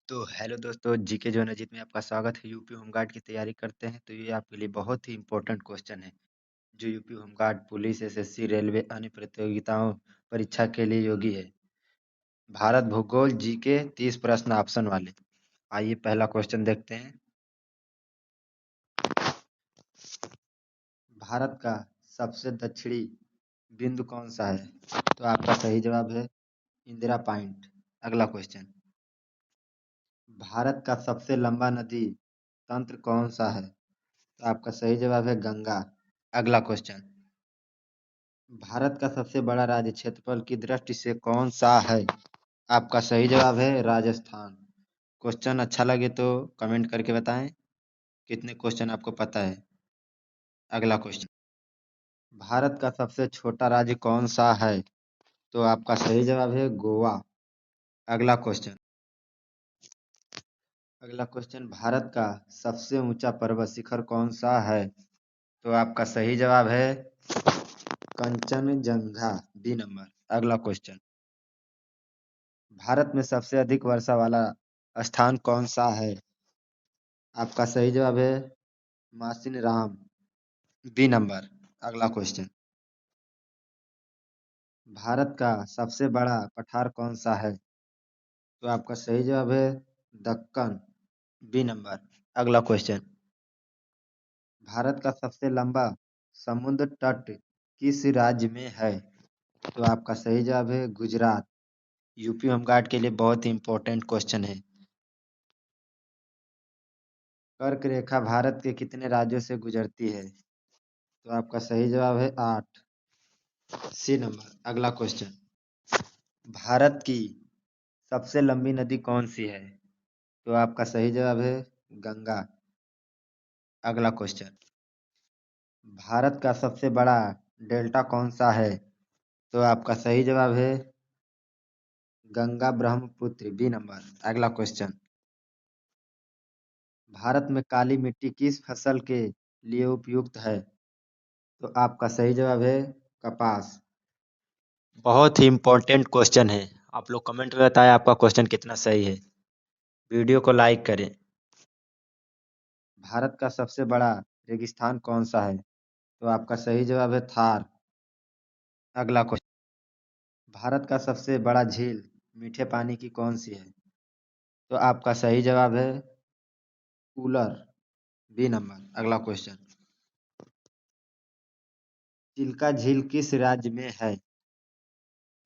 तो हेलो दोस्तों, जीके जो नजीक में आपका स्वागत है। यूपी होमगार्ड की तैयारी करते हैं तो ये आपके लिए बहुत ही इम्पोर्टेंट क्वेश्चन है जो UP home guard, police, SSC, railway अन्य प्रतियोगिताओं परीक्षा के लिए योगी है। भारत भूगोल जीके 30 प्रश्न ऑप्शन वाले। आइए पहला क्वेश्चन देखते हैं। भारत का सबसे दक्षिणी बिंदु कौन सा है? तो आपका सही जवाब है इंदिरा पॉइंट। अगला क्वेश्चन। भारत का सबसे लंबा नदी तंत्र कौन सा है? तो आपका सही जवाब है गंगा। अगला क्वेश्चन। भारत का सबसे बड़ा राज्य क्षेत्रफल की दृष्टि से कौन सा है? आपका सही जवाब है राजस्थान। क्वेश्चन अच्छा लगे तो कमेंट करके बताएं कितने क्वेश्चन आपको पता है। अगला क्वेश्चन। भारत का सबसे छोटा राज्य कौन सा है? तो आपका सही जवाब है गोवा। अगला क्वेश्चन। अगला क्वेश्चन। भारत का सबसे ऊंचा पर्वत शिखर कौन सा है? तो आपका सही जवाब है कंचनजंगा, बी नंबर। अगला क्वेश्चन। भारत में सबसे अधिक वर्षा वाला स्थान कौन सा है? आपका सही जवाब है मासिनराम, बी नंबर। अगला क्वेश्चन। भारत का सबसे बड़ा पठार कौन सा है? तो आपका सही जवाब है दक्कन, बी नंबर। अगला क्वेश्चन। भारत का सबसे लंबा समुद्र तट किस राज्य में है? तो आपका सही जवाब है गुजरात। यूपी होमगार्ड के लिए बहुत ही इंपॉर्टेंट क्वेश्चन है। कर्क रेखा भारत के कितने राज्यों से गुजरती है? तो आपका सही जवाब है 8, सी नंबर। अगला क्वेश्चन। भारत की सबसे लंबी नदी कौन सी है? तो आपका सही जवाब है गंगा। अगला क्वेश्चन। भारत का सबसे बड़ा डेल्टा कौन सा है? तो आपका सही जवाब है गंगा ब्रह्मपुत्र, बी नंबर। अगला क्वेश्चन। भारत में काली मिट्टी किस फसल के लिए उपयुक्त है? तो आपका सही जवाब है कपास। बहुत ही इम्पोर्टेंट क्वेश्चन है। आप लोग कमेंट में बताएं आपका क्वेश्चन कितना सही है। वीडियो को लाइक करें। भारत का सबसे बड़ा रेगिस्तान कौन सा है? तो आपका सही जवाब है थार। अगला क्वेश्चन। भारत का सबसे बड़ा झील मीठे पानी की कौन सी है? तो आपका सही जवाब है कूलर, बी नंबर। अगला क्वेश्चन। चिल्का झील किस राज्य में है?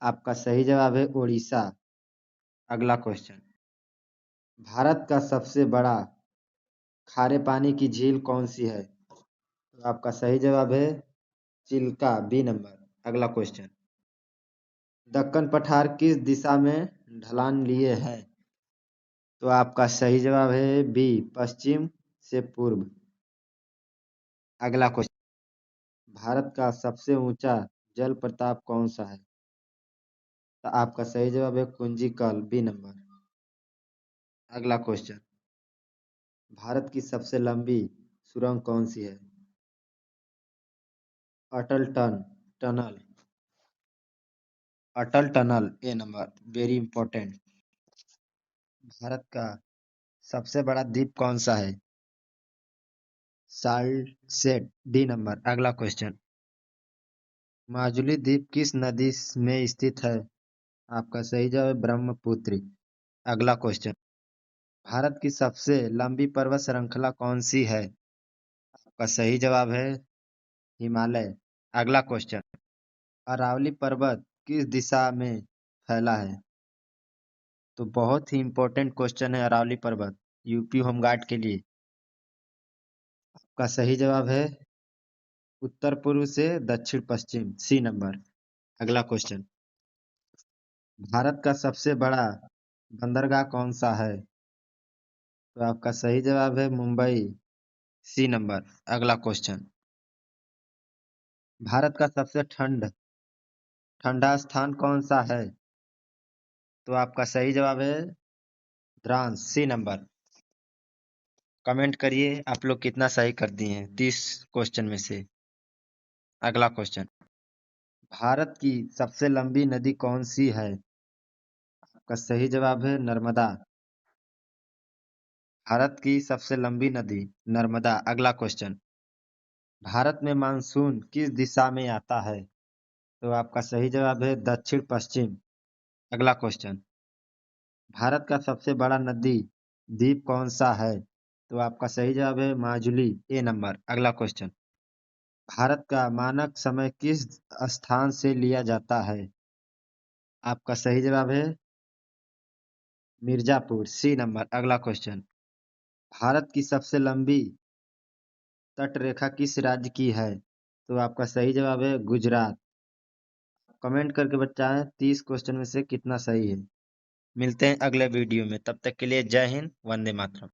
आपका सही जवाब है उड़ीसा। अगला क्वेश्चन। भारत का सबसे बड़ा खारे पानी की झील कौन सी है? तो आपका सही जवाब है चिल्का, बी नंबर। अगला क्वेश्चन। दक्कन पठार किस दिशा में ढलान लिए है? तो आपका सही जवाब है बी, पश्चिम से पूर्व। अगला क्वेश्चन। भारत का सबसे ऊंचा जल प्रपात कौन सा है? तो आपका सही जवाब है कुंजिकल, बी नंबर। अगला क्वेश्चन। भारत की सबसे लंबी सुरंग कौन सी है? Atal tunnel, Atal tunnel, A number. Very important. भारत का सबसे बड़ा द्वीप कौन सा है? Salsette, D number. अगला क्वेश्चन। माजुली द्वीप किस नदी में स्थित है? आपका सही जवाब है ब्रह्मपुत्र। अगला क्वेश्चन। भारत की सबसे लंबी पर्वत श्रृंखला कौन सी है? आपका सही जवाब है हिमालय। अगला क्वेश्चन। अरावली पर्वत किस दिशा में फैला है? तो बहुत ही इंपॉर्टेंट क्वेश्चन है अरावली पर्वत यूपी होमगार्ड के लिए। आपका सही जवाब है उत्तर पूर्व से दक्षिण पश्चिम, सी नंबर। अगला क्वेश्चन। भारत का सबसे बड़ा बंदरगाह कौन सा है? तो आपका सही जवाब है मुंबई, सी नंबर। अगला क्वेश्चन। भारत का सबसे ठंडा स्थान कौन सा है? तो आपका सही जवाब है द्रास, सी नंबर। कमेंट करिए आप लोग कितना सही कर दिए हैं 30 क्वेश्चन में से। अगला क्वेश्चन। भारत की सबसे लंबी नदी कौन सी है? आपका सही जवाब है नर्मदा। भारत की सबसे लंबी नदी नर्मदा। अगला क्वेश्चन। भारत में मानसून किस दिशा में आता है? तो आपका सही जवाब है दक्षिण पश्चिम। अगला क्वेश्चन। भारत का सबसे बड़ा नदी द्वीप कौन सा है? तो आपका सही जवाब है माजुली। ए नंबर। अगला क्वेश्चन। भारत का मानक समय किस स्थान से लिया जाता है? आपका सही जवाब है मिर्जापुर। C number. अगला क्वेश्चन। भारत की सबसे लंबी तटरेखा किस राज्य की है? तो आपका सही जवाब है गुजरात। कमेंट करके बताएं 30 क्वेश्चन में से कितना सही है। मिलते हैं अगले वीडियो में, तब तक के लिए जय हिंद, वंदे मातरम।